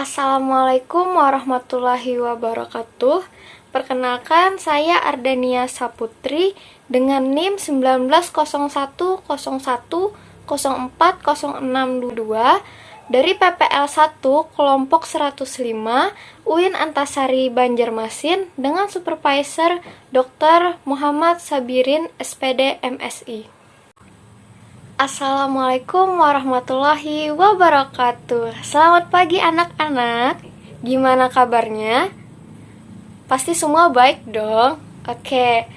Assalamualaikum warahmatullahi wabarakatuh. Perkenalkan, saya Ardania Saputri dengan NIM 190101040622 dari PPL 1 kelompok 105 UIN Antasari Banjarmasin dengan Supervisor Dr. Muhammad Sabirin SPD MSI. Assalamualaikum warahmatullahi wabarakatuh. Selamat pagi anak-anak. Gimana kabarnya? Pasti semua baik dong. Oke.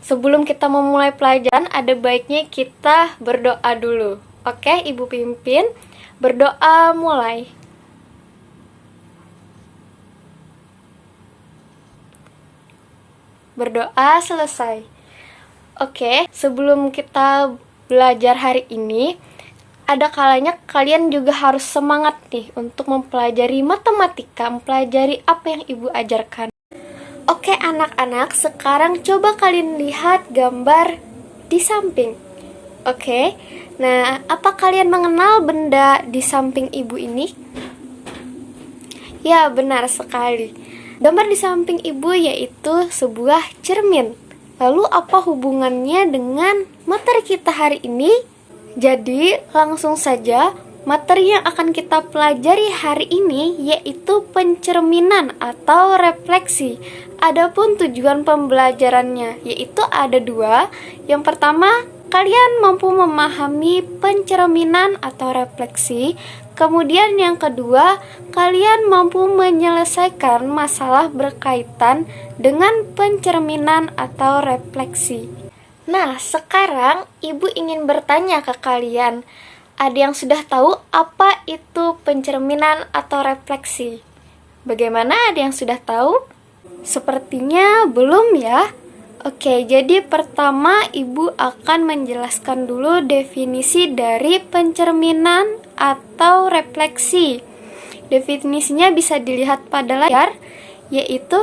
Sebelum kita memulai pelajaran, ada baiknya kita berdoa dulu. Oke, Ibu pimpin. Berdoa mulai. Berdoa selesai. Oke, sebelum kita belajar hari ini, ada kalanya kalian juga harus semangat nih untuk mempelajari matematika, mempelajari apa yang Ibu ajarkan. Oke anak-anak, sekarang coba kalian lihat gambar di samping. Oke, nah apa kalian mengenal benda di samping Ibu ini? Ya, benar sekali. Gambar di samping Ibu yaitu sebuah cermin. Lalu apa hubungannya dengan materi kita hari ini? Jadi langsung saja, materi yang akan kita pelajari hari ini yaitu pencerminan atau refleksi. Adapun tujuan pembelajarannya yaitu ada dua. Yang pertama, kalian mampu memahami pencerminan atau refleksi. Kemudian yang kedua, kalian mampu menyelesaikan masalah berkaitan dengan pencerminan atau refleksi. Nah, sekarang Ibu ingin bertanya ke kalian, ada yang sudah tahu apa itu pencerminan atau refleksi? Bagaimana, ada yang sudah tahu? Sepertinya belum ya. Oke, jadi pertama Ibu akan menjelaskan dulu definisi dari pencerminan atau refleksi. Definisinya bisa dilihat pada layar, yaitu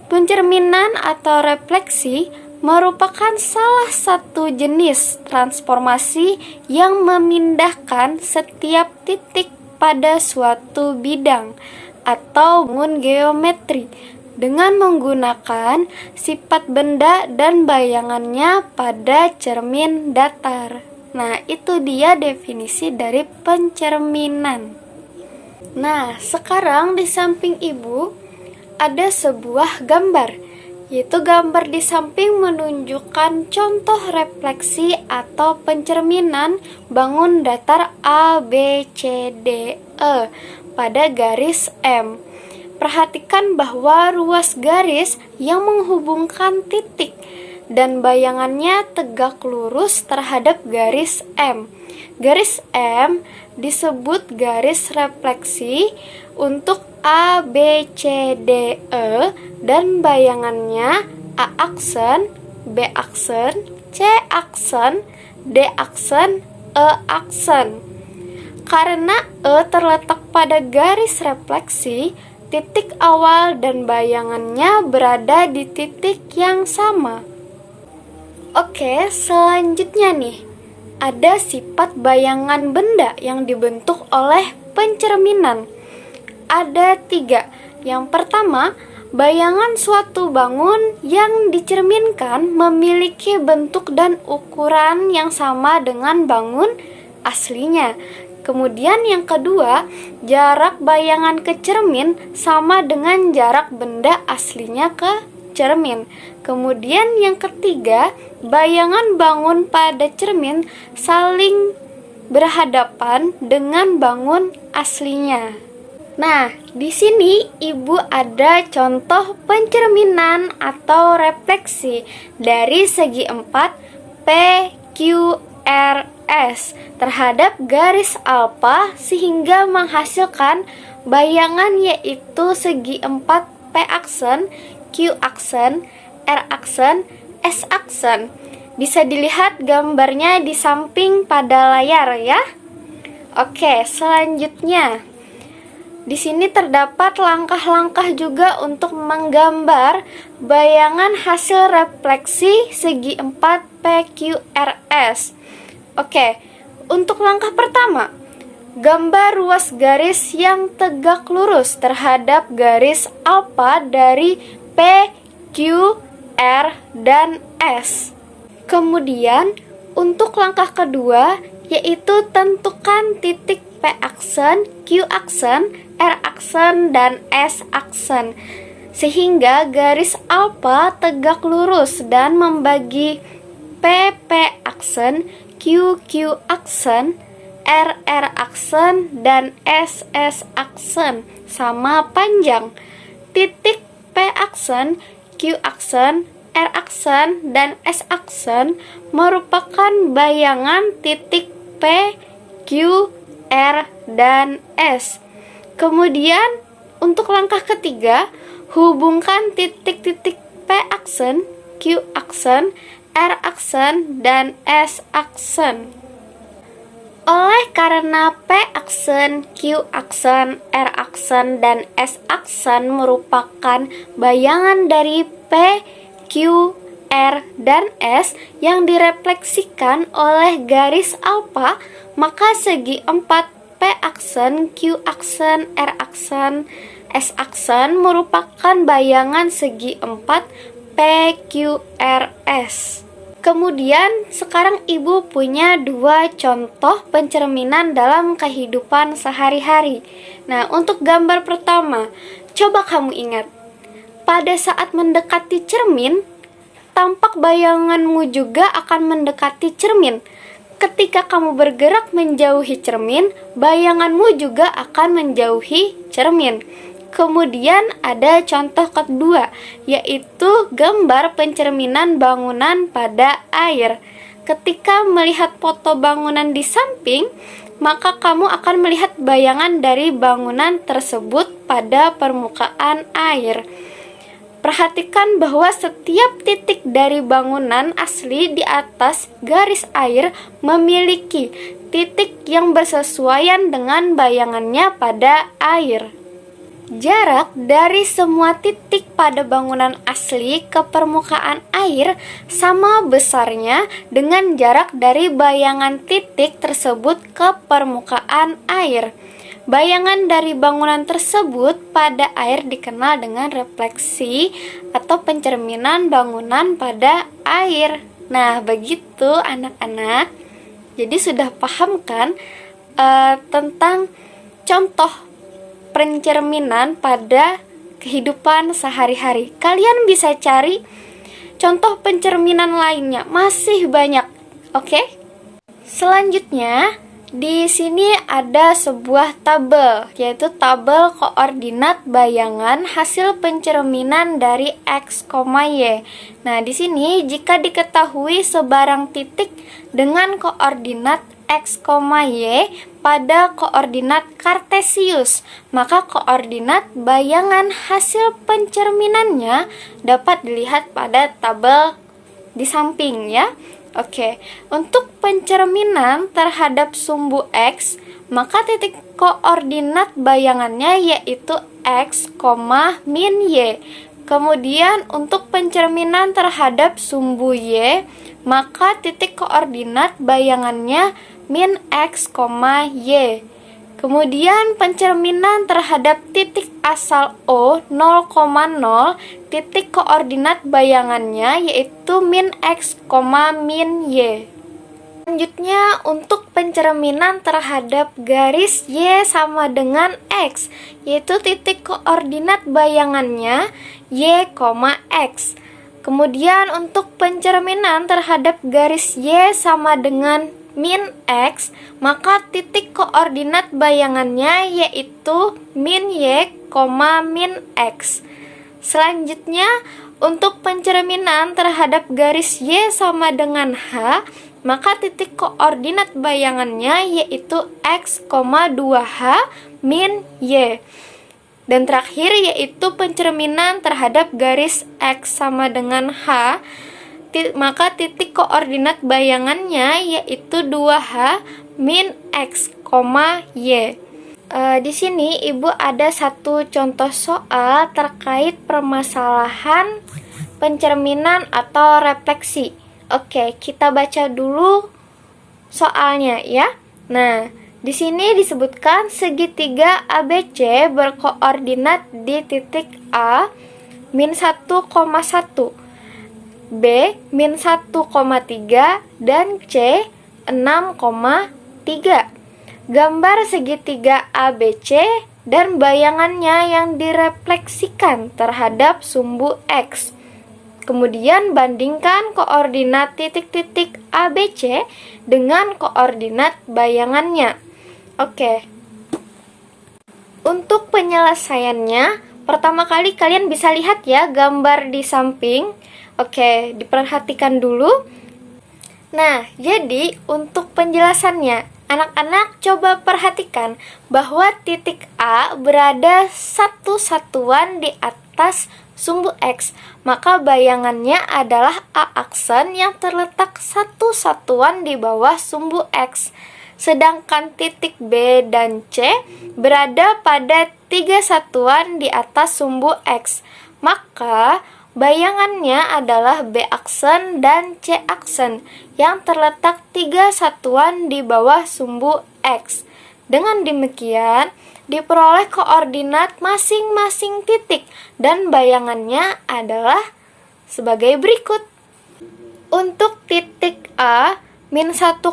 pencerminan atau refleksi merupakan salah satu jenis transformasi yang memindahkan setiap titik pada suatu bidang atau bangun geometri dengan menggunakan sifat benda dan bayangannya pada cermin datar. Nah, itu dia definisi dari pencerminan. Nah, sekarang di samping Ibu ada sebuah gambar, yaitu gambar di samping menunjukkan contoh refleksi atau pencerminan bangun datar A, B, C, D, E pada garis M. Perhatikan bahwa ruas garis yang menghubungkan titik dan bayangannya tegak lurus terhadap garis M. Garis M disebut garis refleksi untuk A, B, C, D, E dan bayangannya A aksen, B aksen, C aksen, D aksen, E aksen. Karena E terletak pada garis refleksi, titik awal dan bayangannya berada di titik yang sama. Oke, selanjutnya nih, ada sifat bayangan benda yang dibentuk oleh pencerminan. Ada 3. Yang pertama, bayangan suatu bangun yang dicerminkan memiliki bentuk dan ukuran yang sama dengan bangun aslinya. Kemudian yang kedua, jarak bayangan ke cermin sama dengan jarak benda aslinya ke cermin. Kemudian yang ketiga, bayangan bangun pada cermin saling berhadapan dengan bangun aslinya. Nah, di sini Ibu ada contoh pencerminan atau refleksi dari segi 4 P, Q, R, S terhadap garis alfa sehingga menghasilkan bayangan yaitu segi 4 P aksen, Q aksen, R aksen, S aksen. Bisa dilihat gambarnya di samping pada layar ya. Oke, selanjutnya di sini terdapat langkah-langkah juga untuk menggambar bayangan hasil refleksi segi 4 PQRS. Oke, untuk langkah pertama, Gambar ruas garis yang tegak lurus terhadap garis alfa dari P, Q, R, dan S. Kemudian, untuk langkah kedua, yaitu tentukan titik P aksen, Q aksen, R aksen, dan S aksen, sehingga garis alfa tegak lurus dan membagi P aksen, Q aksen, R aksen, dan S aksen sama panjang. Titik P aksen, Q aksen, R aksen, dan S aksen merupakan bayangan titik P, Q, R, dan S. Kemudian, untuk langkah ketiga, hubungkan titik-titik P aksen, Q aksen, R aksen, dan S aksen. Oleh karena P aksen, Q aksen, R aksen, dan S aksen merupakan bayangan dari P, Q, R, dan S yang direfleksikan oleh garis alfa, maka segi 4 P aksen, Q aksen, R aksen, S aksen merupakan bayangan segi 4 P, Q, R, S. Kemudian, sekarang Ibu punya 2 contoh pencerminan dalam kehidupan sehari-hari. Nah, untuk gambar pertama, coba kamu ingat. Pada saat mendekati cermin, tampak bayanganmu juga akan mendekati cermin. Ketika kamu bergerak menjauhi cermin, bayanganmu juga akan menjauhi cermin. Kemudian ada contoh kedua, yaitu gambar pencerminan bangunan pada air. Ketika melihat foto bangunan di samping, maka kamu akan melihat bayangan dari bangunan tersebut pada permukaan air. Perhatikan bahwa setiap titik dari bangunan asli di atas garis air memiliki titik yang bersesuaian dengan bayangannya pada air. Jarak dari semua titik pada bangunan asli ke permukaan air sama besarnya dengan jarak dari bayangan titik tersebut ke permukaan air. Bayangan dari bangunan tersebut pada air dikenal dengan refleksi atau pencerminan bangunan pada air. Nah, begitu anak-anak. Jadi sudah paham kan tentang contoh pencerminan pada kehidupan sehari-hari. Kalian bisa cari contoh pencerminan lainnya, masih banyak. Oke? Selanjutnya, di sini ada sebuah tabel, yaitu tabel koordinat bayangan hasil pencerminan dari X, Y. Nah, di sini jika diketahui sebarang titik dengan koordinat X, Y pada koordinat kartesius, maka koordinat bayangan hasil pencerminannya dapat dilihat pada tabel di samping ya. Oke, untuk pencerminan terhadap sumbu X, maka titik koordinat bayangannya yaitu X, min Y. Kemudian untuk pencerminan terhadap sumbu Y, maka titik koordinat bayangannya min X, Y. Kemudian pencerminan terhadap titik asal O 0,0, titik koordinat bayangannya yaitu min X, min Y. Selanjutnya untuk pencerminan terhadap garis Y sama dengan X, yaitu titik koordinat bayangannya Y, X. Kemudian untuk pencerminan terhadap garis Y sama dengan min X, maka titik koordinat bayangannya yaitu min Y, min X. Selanjutnya, untuk pencerminan terhadap garis Y sama dengan H, maka titik koordinat bayangannya yaitu X, 2H, min Y. Dan terakhir yaitu pencerminan terhadap garis X sama dengan H, maka titik koordinat bayangannya yaitu 2H min X, Y. Di sini Ibu ada satu contoh soal terkait permasalahan pencerminan atau refleksi. Oke, kita baca dulu soalnya ya. Nah, Di sini disebutkan segitiga ABC berkoordinat di titik A min 1,1, B min 1,3, dan C 6,3. Gambar segitiga ABC dan bayangannya yang direfleksikan terhadap sumbu X. Kemudian bandingkan koordinat titik-titik ABC dengan koordinat bayangannya. Oke. Untuk penyelesaiannya, pertama kali kalian bisa lihat ya gambar di samping. Oke, diperhatikan dulu. Nah, jadi untuk penjelasannya, anak-anak coba perhatikan bahwa titik A berada satu satuan di atas sumbu X, maka bayangannya adalah A aksen yang terletak satu satuan di bawah sumbu X. Sedangkan titik B dan C berada pada 3 satuan di atas sumbu X, maka bayangannya adalah B aksen dan C aksen yang terletak 3 satuan di bawah sumbu X. Dengan demikian, diperoleh koordinat masing-masing titik dan bayangannya adalah sebagai berikut. Untuk titik A min 1,1,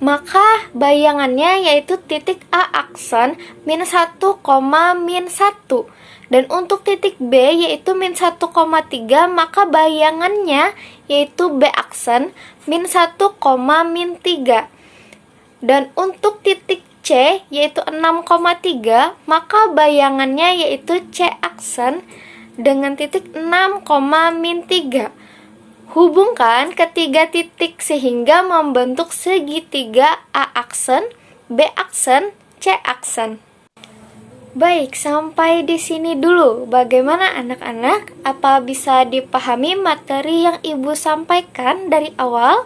maka bayangannya yaitu titik A aksen min 1, min 1. Dan untuk titik B yaitu min 1,3, maka bayangannya yaitu B aksen min 1, min 3. Dan untuk titik C yaitu 6,3, maka bayangannya yaitu C aksen dengan titik 6, min 3. Hubungkan ketiga titik sehingga membentuk segitiga A aksen, B aksen, C aksen. Baik, sampai di sini dulu. Bagaimana anak-anak? Apa bisa dipahami materi yang Ibu sampaikan dari awal?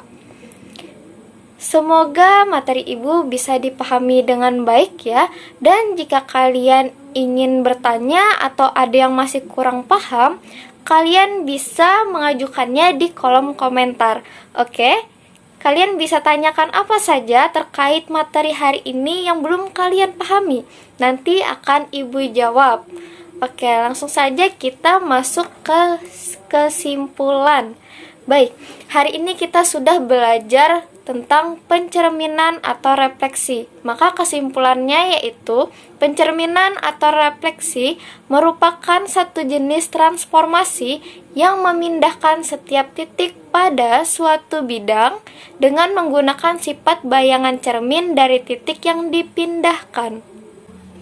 Semoga materi Ibu bisa dipahami dengan baik ya. Dan jika kalian ingin bertanya atau ada yang masih kurang paham, kalian bisa mengajukannya di kolom komentar. Oke? Kalian bisa tanyakan apa saja terkait materi hari ini yang belum kalian pahami. Nanti akan Ibu jawab. Oke, langsung saja kita masuk ke kesimpulan. Baik, hari ini kita sudah belajar tentang pencerminan atau refleksi. Maka kesimpulannya yaitu pencerminan atau refleksi merupakan satu jenis transformasi yang memindahkan setiap titik pada suatu bidang dengan menggunakan sifat bayangan cermin dari titik yang dipindahkan.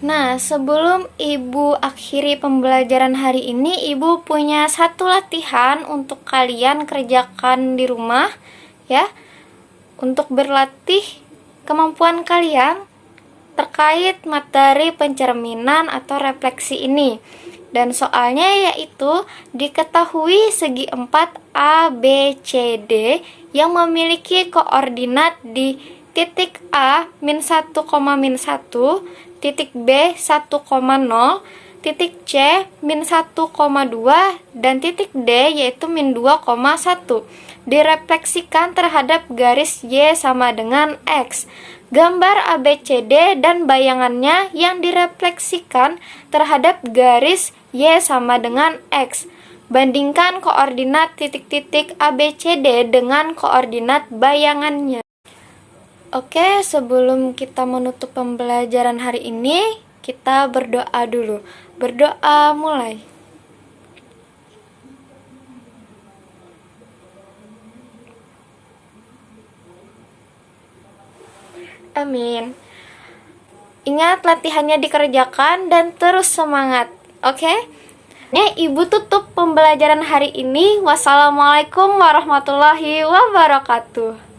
Nah, sebelum Ibu akhiri pembelajaran hari ini, Ibu punya satu latihan untuk kalian kerjakan di rumah ya. Untuk berlatih kemampuan kalian terkait materi pencerminan atau refleksi ini. Dan soalnya yaitu diketahui segi 4 A, B, C, D yang memiliki koordinat di titik A min 1, min 1, titik B 1,0, titik C min 1,2, dan titik D yaitu min 2,1. Direfleksikan terhadap garis Y sama dengan X. Gambar ABCD dan bayangannya yang direfleksikan terhadap garis Y sama dengan X. Bandingkan koordinat titik-titik ABCD dengan koordinat bayangannya. Oke, sebelum kita menutup pembelajaran hari ini, kita berdoa dulu. Berdoa mulai. Amin. Ingat latihannya dikerjakan dan terus semangat. Oke? Ibu tutup pembelajaran hari ini. Wassalamualaikum warahmatullahi wabarakatuh.